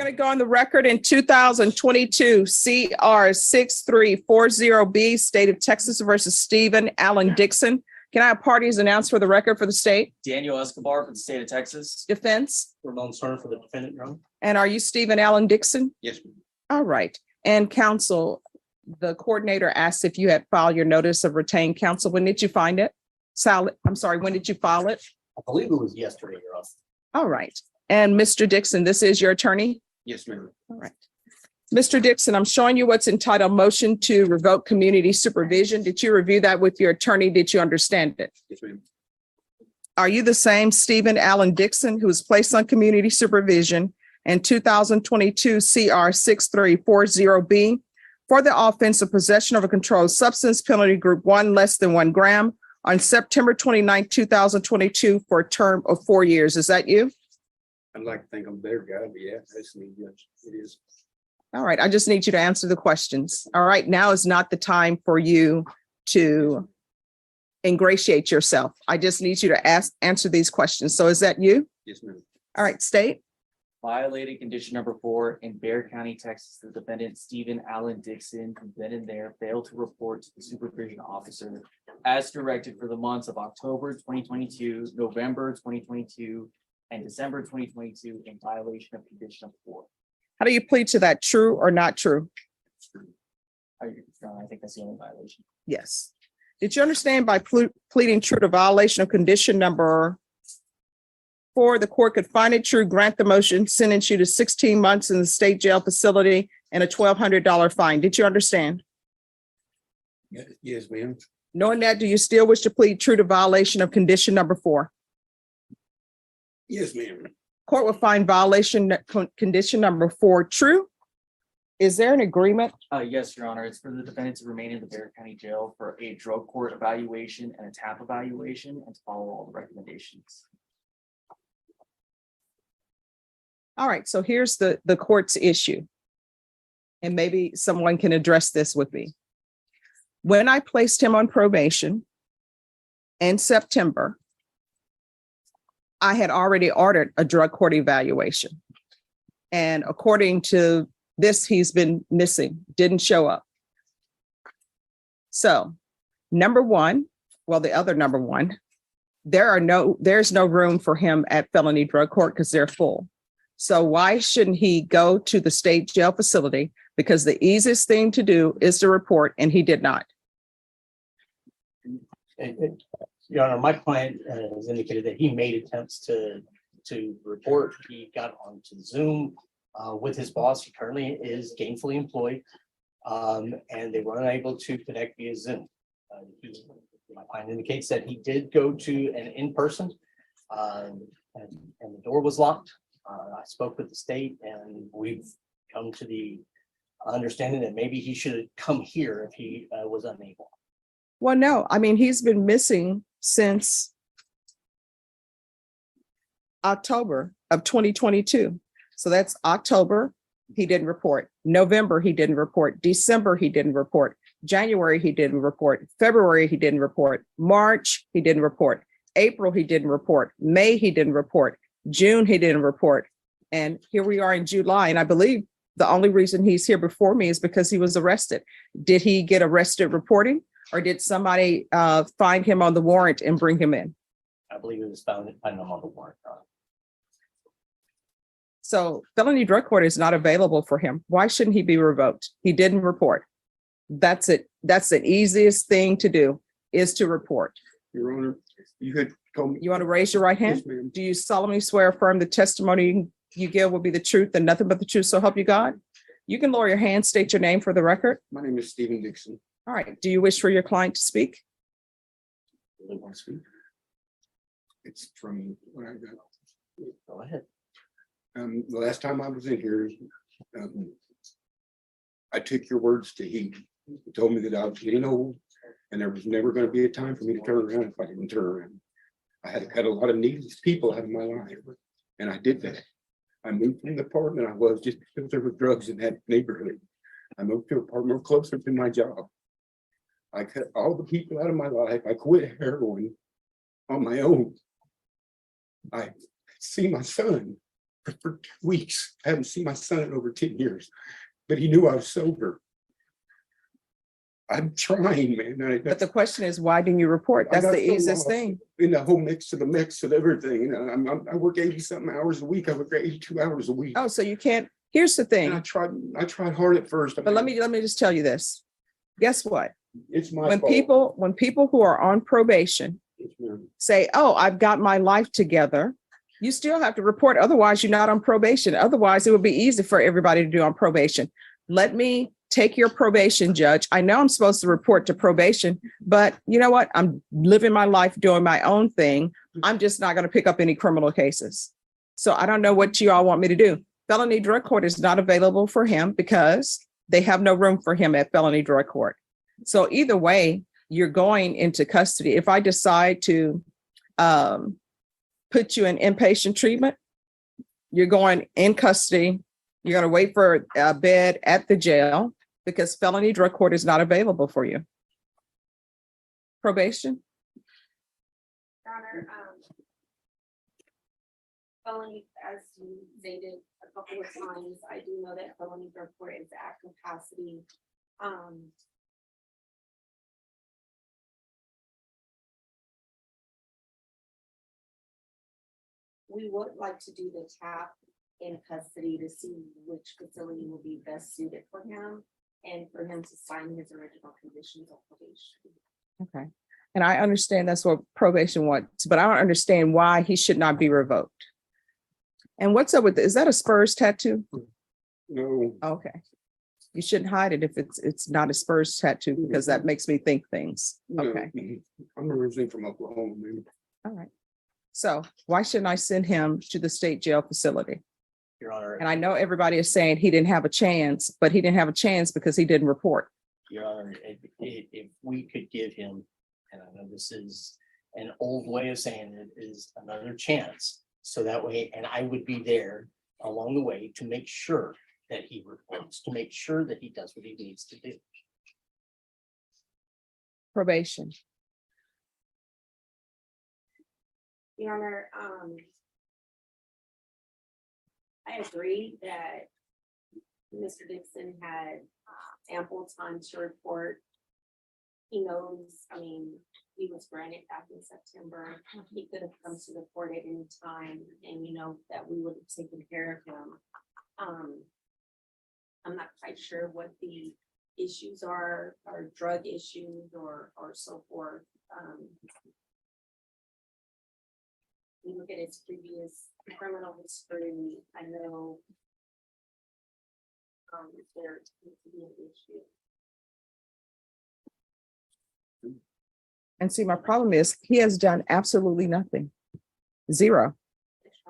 going to go on the record in 2022 CR 6340B, State of Texas versus Stephen Allen Dixon. Can I have parties announced for the record for the state? Daniel Escobar for the state of Texas. Defense? Ramon Cerner for the defendant, Your Honor. And are you Stephen Allen Dixon? Yes, ma'am. All right. And counsel, the coordinator asked if you had filed your notice of retained counsel. When did you find it? Sally, I'm sorry, when did you file it? I believe it was yesterday, Your Honor. All right. And Mr. Dixon, this is your attorney? Yes, ma'am. All right. Mr. Dixon, I'm showing you what's entitled motion to revoke community supervision. Did you review that with your attorney? Did you understand it? Yes, ma'am. Are you the same Stephen Allen Dixon who was placed on community supervision in 2022 CR 6340B for the offense of possession of a controlled substance, penalty group 1 less than 1 gram on September 29, 2022 for a term of 4 years? Is that you? I'd like to think I'm a better guy, but yeah, that's me, Judge. It is. All right, I just need you to answer the questions. All right, now is not the time for you to ingratiate yourself. I just need you to answer these questions. So is that you? Yes, ma'am. All right, state. Violated condition number 4 in Bexar County, Texas. The defendant Stephen Allen Dixon, who then and there failed to report to the supervision officer as directed for the months of October 2022, November 2022, and December 2022 in violation of condition number 4. How do you plead to that? True or not true? I think that's the only violation. Yes. Did you understand by pleading true to violation of condition number 4, the court could find it true, grant the motion, sentence you to 16 months in the state jail facility and a $1,200 fine? Did you understand? Yes, ma'am. Knowing that, do you still wish to plead true to violation of condition number 4? Yes, ma'am. Court will find violation condition number 4 true. Is there an agreement? Yes, Your Honor. It's for the defendant to remain in the Bexar County Jail for a drug court evaluation and a TAP evaluation and to follow all the recommendations. All right, so here's the court's issue. And maybe someone can address this with me. When I placed him on probation in September, I had already ordered a drug court evaluation. And according to this, he's been missing, didn't show up. So number 1, well, the other number 1, there's no room for him at felony drug court because they're full. So why shouldn't he go to the state jail facility? Because the easiest thing to do is to report, and he did not. Your Honor, my client has indicated that he made attempts to report. He got onto Zoom with his boss. He currently is gainfully employed, and they were unable to connect via Zoom. My client indicates that he did go to an in-person, and the door was locked. I spoke with the state, and we've come to the understanding that maybe he should come here if he was unable. Well, no, I mean, he's been missing since October of 2022. So that's October, he didn't report. November, he didn't report. December, he didn't report. January, he didn't report. February, he didn't report. March, he didn't report. April, he didn't report. May, he didn't report. June, he didn't report. And here we are in July. And I believe the only reason he's here before me is because he was arrested. Did he get arrested reporting, or did somebody find him on the warrant and bring him in? I believe it was found on the warrant. So felony drug court is not available for him. Why shouldn't he be revoked? He didn't report. That's it. That's the easiest thing to do, is to report. Your Honor, you had told me. You want to raise your right hand? Yes, ma'am. Do you solemnly swear affirm the testimony you give will be the truth and nothing but the truth, so help you God? You can lower your hand, state your name for the record. My name is Stephen Dixon. All right. Do you wish for your client to speak? Really want to speak? It's from what I got. Go ahead. The last time I was in here, I took your words to heed. You told me that I was getting old and there was never going to be a time for me to turn around if I didn't turn around. I had to cut a lot of needless people out of my life, and I did that. I moved from the apartment I was just because there were drugs in that neighborhood. I moved to an apartment closer to my job. I cut all the people out of my life. I quit heroin on my own. I see my son for 2 weeks. I haven't seen my son in over 10 years, but he knew I was sober. I'm trying, man. But the question is, why didn't you report? I That's got the so easiest lost thing. in the whole mix of everything. You know, I work 80-something hours a week. I work 82 hours a week. Oh, so you can't, here's the And I thing, tried hard at first. but let me just tell you this. Guess what? It's my When fault. people who are on probation It's my- say, oh, I've got my life together, you still have to report. Otherwise, you're not on probation. Otherwise, it would be easy for everybody to do on probation. Let me take your probation, judge. I know I'm supposed to report to probation, but you know what? I'm living my life doing my own thing. I'm just not going to pick up any criminal cases. So I don't know what you all want me to do. Felony drug court is not available for him because they have no room for him at felony drug court. So either way, you're going into custody. If I decide to put you in inpatient treatment, you're going in custody. You're going to wait for a bed at the jail because felony drug court is not available for you. Probation? Your Honor, felony, as you stated a couple of times, I do know that felony drug court is at capacity. We would like to do the tap in custody to see which facility will be best suited for him and for him to sign his original conditions of probation. Okay. And I understand that's what probation wants, but I don't understand why he should not be revoked. And what's up with, is that a Spurs tattoo? No, Okay. You shouldn't hide it if it's not a Spurs tattoo because that makes me think things. no, Okay. I'm originally from Oklahoma, man. All right. So why shouldn't I send him to the state jail facility? Your Honor, And I know everybody is saying he didn't have a chance, but he didn't have a chance because he didn't report. Your Honor, if we could give him, and I know this is an old way of saying it, is another chance. So that way, and I would be there along the way to make sure that he reports, to make sure that he does what he needs to do. Probation. Your Honor, I agree that Mr. Dixon had ample time to report. He knows, I mean, he was granted back in September. He could have come to the court at any time and you know that we would have taken care of him. I'm not quite sure what the issues are, or drug issues or so forth. We look at his previous criminal history, I know there needs to be an issue. And see, my problem is he has done absolutely nothing. Zero.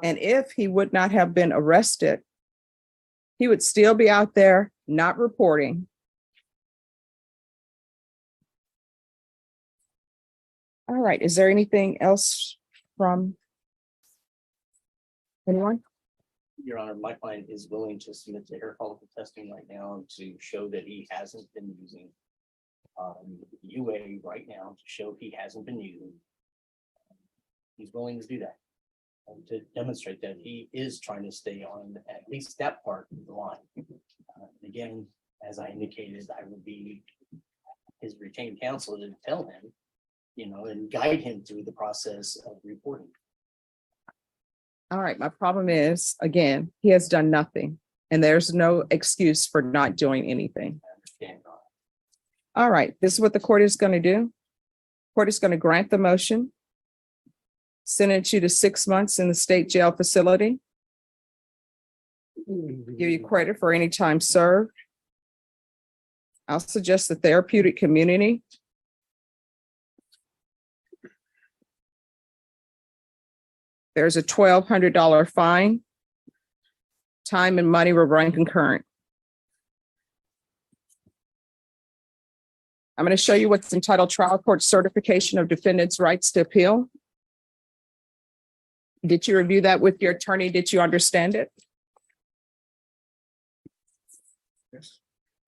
And if he would not have been arrested, he would still be out there not reporting. All right. Is there anything else from anyone? Your Honor, my client is willing to submit to hair follicle testing right now to show that he hasn't been using UA right now to show he hasn't been using. He's willing to do that and to demonstrate that he is trying to stay on at least that part of the line. Again, as I indicated, I would be his retained counsel to tell him, you know, and guide him through the process of reporting. All right. My problem is, again, he has done nothing and there's no excuse for not doing anything. I understand, Your Honor. All right. This is what the court is going to do. Court is going to grant the motion. Sentence you to 6 months in the state jail facility. Give you credit for any time served. I'll suggest the therapeutic community. There's a $1,200 fine. Time and money will run concurrent. I'm going to show you what's entitled Trial Court Certification of Defendant's Rights to Appeal. Did you review that with your attorney? Did you understand it? Yes.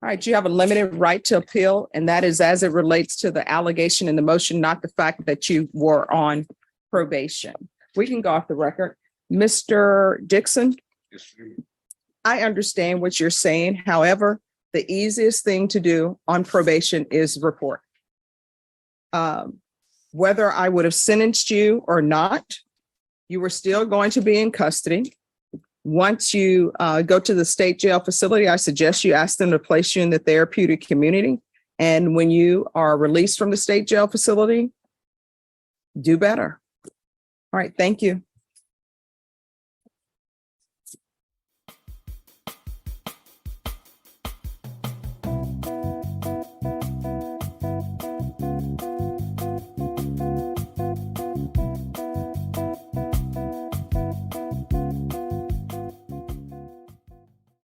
All right, you have a limited right to appeal, and that is as it relates to the allegation in the motion, not the fact that you were on probation. We can go off the record. Mr. Dixon, Yes, ma'am. I understand what you're saying. However, the easiest thing to do on probation is report. Whether I would have sentenced you or not, you were still going to be in custody. Once you go to the state jail facility, I suggest you ask them to place you in the therapeutic community. And when you are released from the state jail facility, do better. All right, thank you.